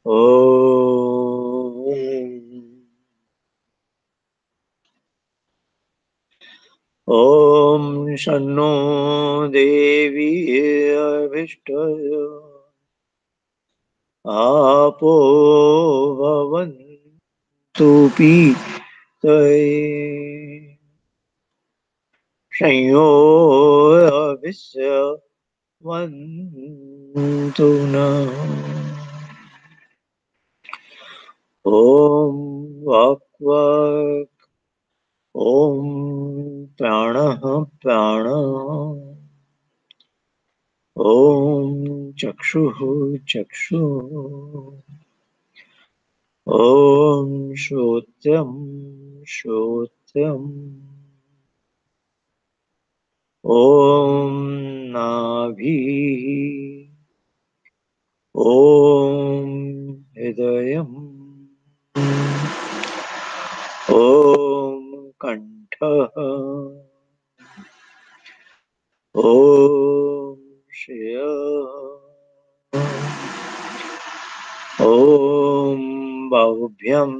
Om. ॐ शन्नो देवी अभिष्टय आपो भवन्तु पीतये संयोऽभिस्य वन्तु नः ॐ वाक् ॐ प्राणः प्राणः ॐ चक्षुः चक्षुः ॐ श्रोत्रं श्रोत्रम् ॐ नाभिः ॐ हृदयम् ॐ कण्ठः ॐ शिरः ॐ बाहुभ्यं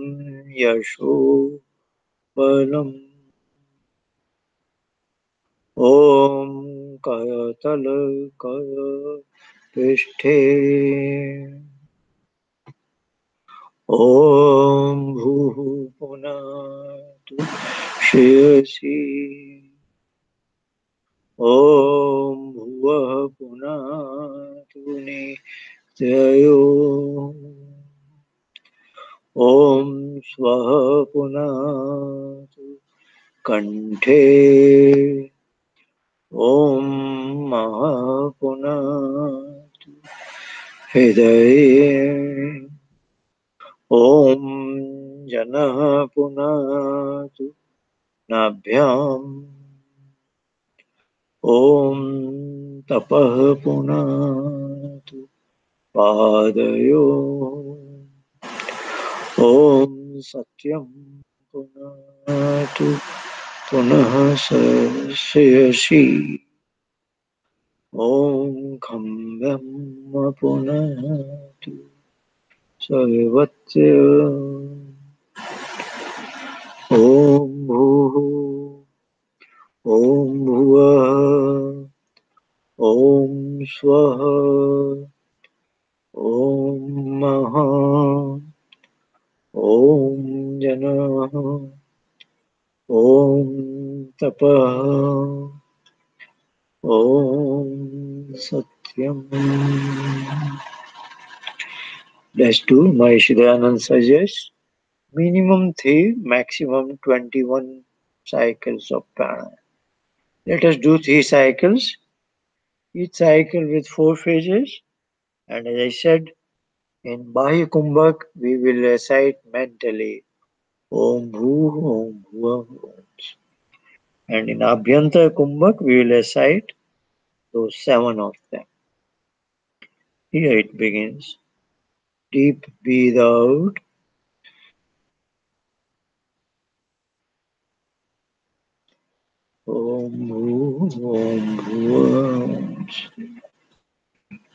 यशो बलम् ॐ करतल करपृष्ठे ॐ भूः पुनः शिरसि ॐ भुवः पुनः नेत्रयो ॐ स्वः पुनः कण्ठे ॐ महः पुनः हृदये ॐ जनः पुनः नाभ्याम् ॐ तपः पुनः पादयो ॐ सत्यं पुनः पुनः शिरसि Om Kham Brahma Punatu Sarvatya Om Bhuhu Om Bhuva Om Swaha Om Maha Om Jana Om Tapa Om Satyam. Let's do my Shridanand suggests. Minimum 3, maximum 21 cycles of pranayama. Let us do 3 cycles, each cycle with 4 phases. And as I said, in Bahya Kumbhak, we will recite mentally Om Bhu Om Bhuva Om. And in Abhyantara Kumbhak, we will recite those 7 of them. Here it begins. Deep breathe out. Om Bhu Om Bhuva Om.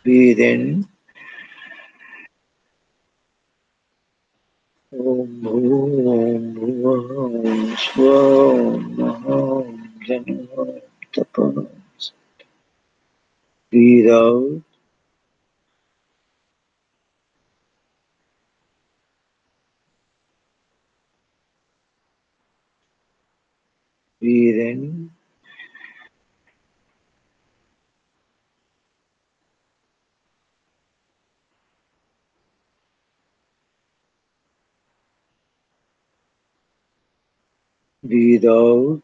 Breathe in. Om Bhu Om Bhuva Om Swa Om Maha Om Jana Om Tapa. Breathe out. Breathe in. Breathe out.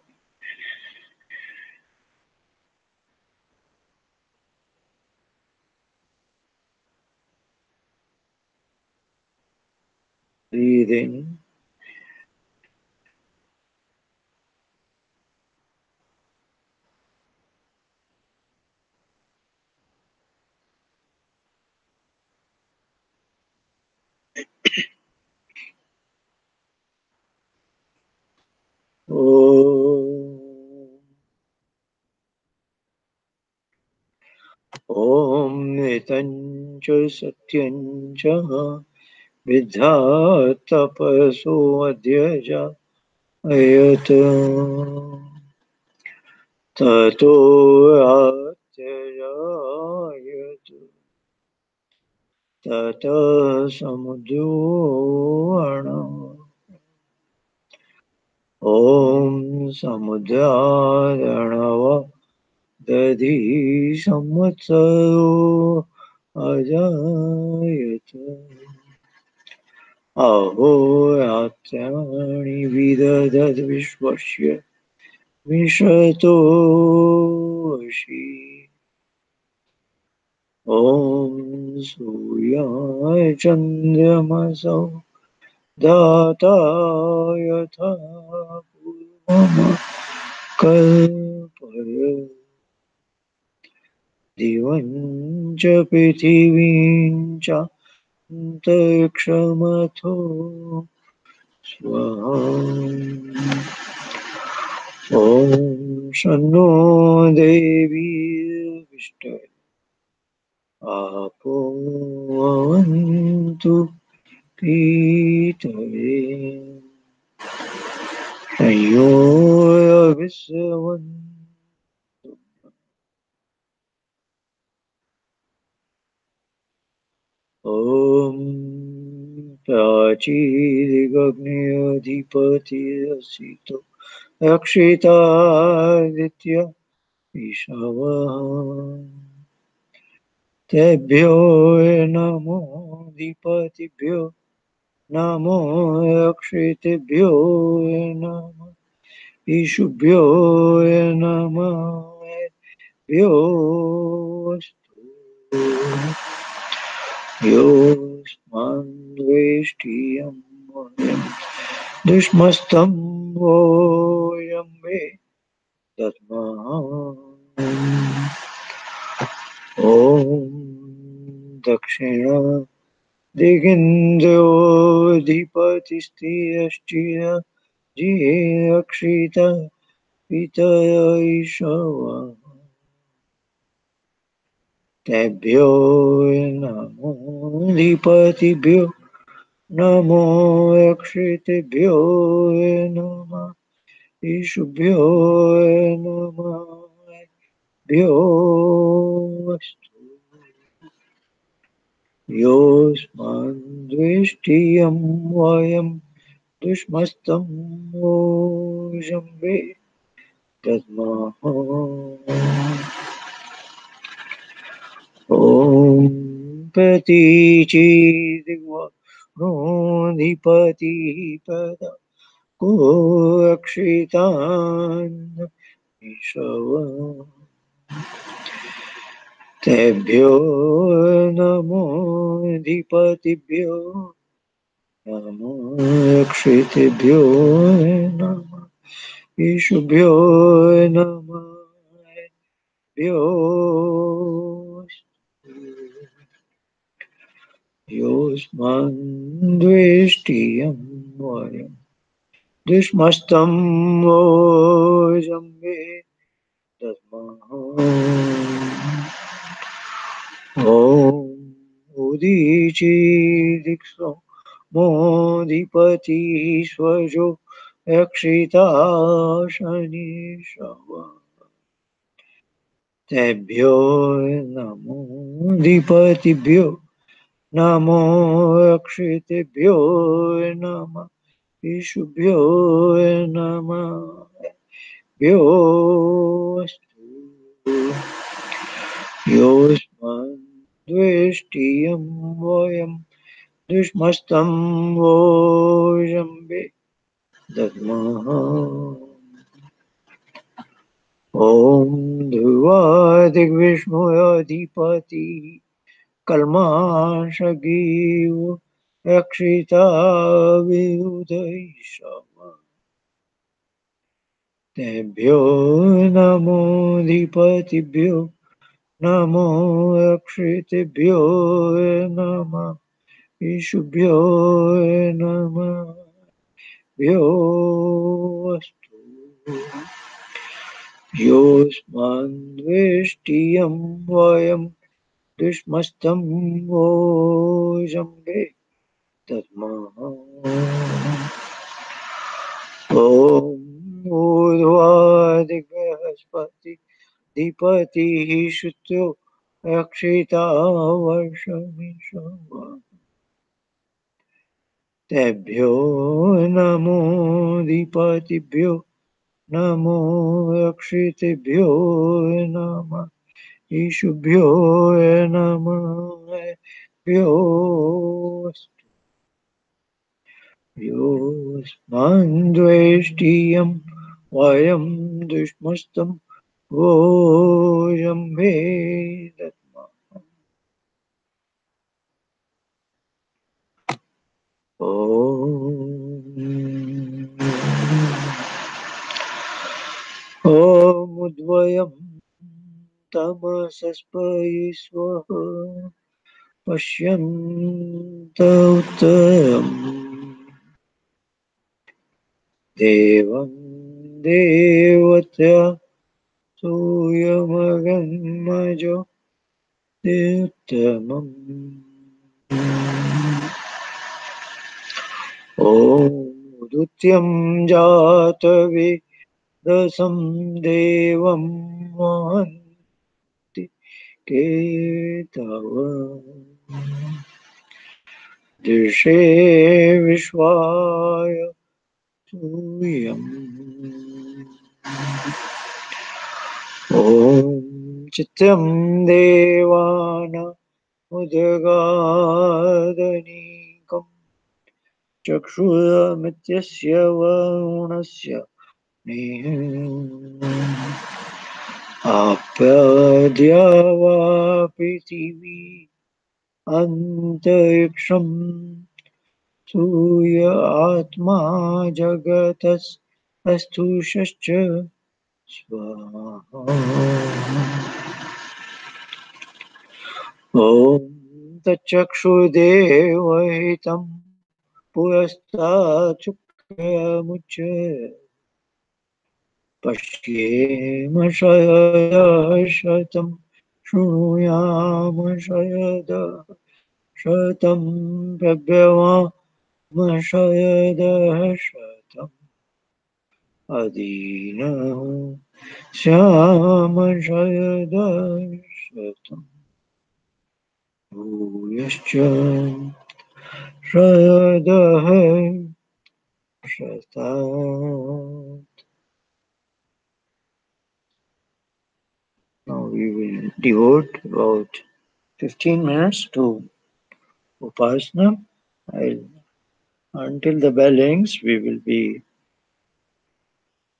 Breathe in. Om. Om Nitancha Satyancha Vidhatapaso Adhyaja Ayata Tato Atyayayatu Tata Samudana Om Samudaranava Dadi Samvatsaro Ajayata Ahoratrani Vidadad Vishwasya Vishatoshi Om Surya Chandramasa Data Yatha Purvama Kalpaya Divan Cha Prithivin Cha Antarikshamato Swaham Om Shanno Devi Vishnu Apo Avantu Pitare Ayo Viswan Om Prachirigagniyadhipati Asito Akshitaditya Vishava Tebhyo Namo Dipatibhyo Namo Akshitebhyo Namo Ishubhyo Namo Yostu Yosmandveshtiyam Dushmastam Voyam Me Tatmaham Om Dakshina Digindro Dipatisti Ashtiya Ji Akshita Pitaya Ishava तेभ्यो नमोऽधिपतिभ्यो नमो यक्षितिभ्यो नमः ईशुभ्यो नमः भ्योऽस्तु योऽस्मान् द्वेष्टियं वयं दुष्मस्तं मोजम्बे तस्मात् ॐ प्रतीचीदिग्वरोऽधिपतिः पद को अक्षितान् ईशव तेभ्यो नमोऽधिपतिभ्यो नमो अक्षितेभ्यो नमः ईशुभ्यो नमः भ्यो योऽस्मान् द्वेष्टियं वयं दुष्मस्तं वोजम्बे तस्मात् ॐ उदीचीदिक्षो मोदिपतिष्वजो यक्षिता शनिशव तेभ्यो नमोऽधिपतिभ्यो नमो यक्षितेभ्यो नमः ईशुभ्यो नमः भ्योऽस्तु योऽस्मान् द्वेष्टियं वयं दुष्मस्तं वोजम्बे दद्मः ॐ ध्रुवादिग्विष्णुयाधिपति कल्माषगीव रक्षिता विउदयिषम तेभ्यो नमोऽधिपतिभ्यो नमो रक्षितेभ्यो नमः ईशुभ्यो नमः भ्योऽस्तु योऽस्मान् द्वेष्टियं वयं दुष्मस्तं वोजम्बे तस्मात् ॐ ऊर्ध्वादिबृहस्पति अधिपतिः शुचो रक्षिता वर्षमिषव तेभ्यो नमोऽधिपतिभ्यो नमो रक्षितेभ्यो नमः ईशुभ्यो नमः भ्योऽस्तु योऽस्मान् द्वेष्टियं वयं दुष्मस्तं वोजम्बे दद्मः ॐ उद्वयं तमसस्पै स्वः पश्यन्त उत्तरम् देवं देवत्या सूर्यमगन्मजो उत्तमम् ॐ द्वितीयं जातवेदसं देवं वहन्ति केतव दृशे विश्वाय सूयम् ॐ चित्रं देवानामुदगादनीकं चक्षुरमित्यस्य वरुणस्य आप्याद्या वा पृथिवी अन्तरिक्षं सूर्य आत्मा जगतस्तुषश्च स्वाहा ॐ तच्चक्षुर्देवहितं पुरस्तात् शुक्रमुच्च पश्येम शतं शृणुयाम शयद शतं प्रभ्यवाम शयदः शतम् अदीनः श्याम शयदः शतम् भूयश्च शयदः शतात्. Now we will devote about 15 minutes to Upasana. I'll, until the bell rings, we will be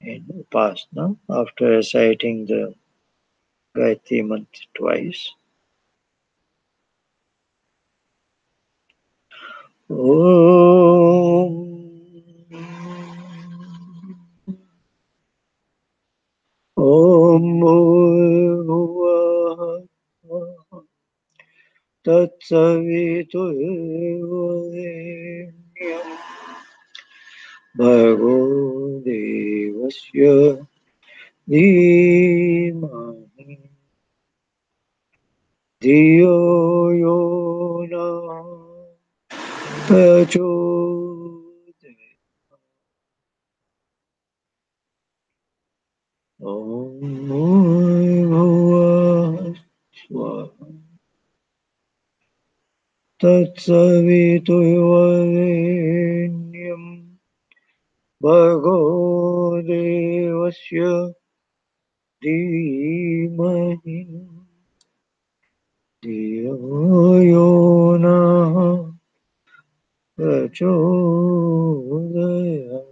in Upasana after reciting the Gayatri Mantra twice. Om Om Bhuvah Tatsaviturvarenyam Bhargo Devasya Dhimahi Dhiyo Yo Nah Prachodayate. Om Bhuvah Swaha Tatsaviturvarenyam Bhargo Devasya Dhimahi Dhiyo Yo Nah Prachodayate.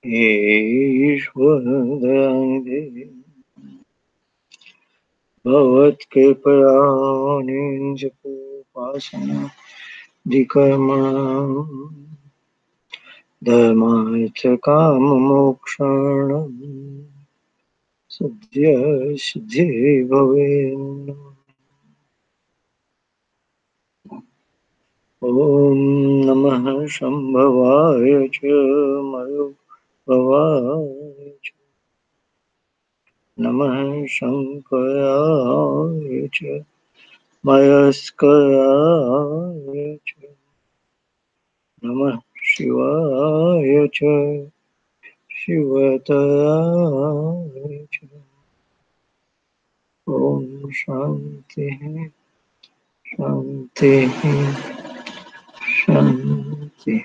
ईश्वरदयानिधे भवत्कृपया निजोपासना अधिकर्मणाम् धर्मार्थ काममोक्षाणाम् सद्य सिद्धि भवेन्। ॐ नमः शम्भवाय च मयोभवाय च नमः शङ्कराय च मयस्कराय च नमः शिवाय च शिवतराय च। ॐ शान्तिः शान्तिः शान्तिः।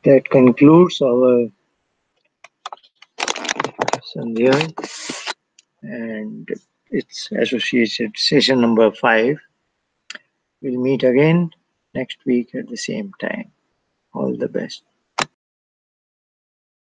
That concludes our Sandhya and its associated session number 5. We'll meet again next week at the same time. All the best.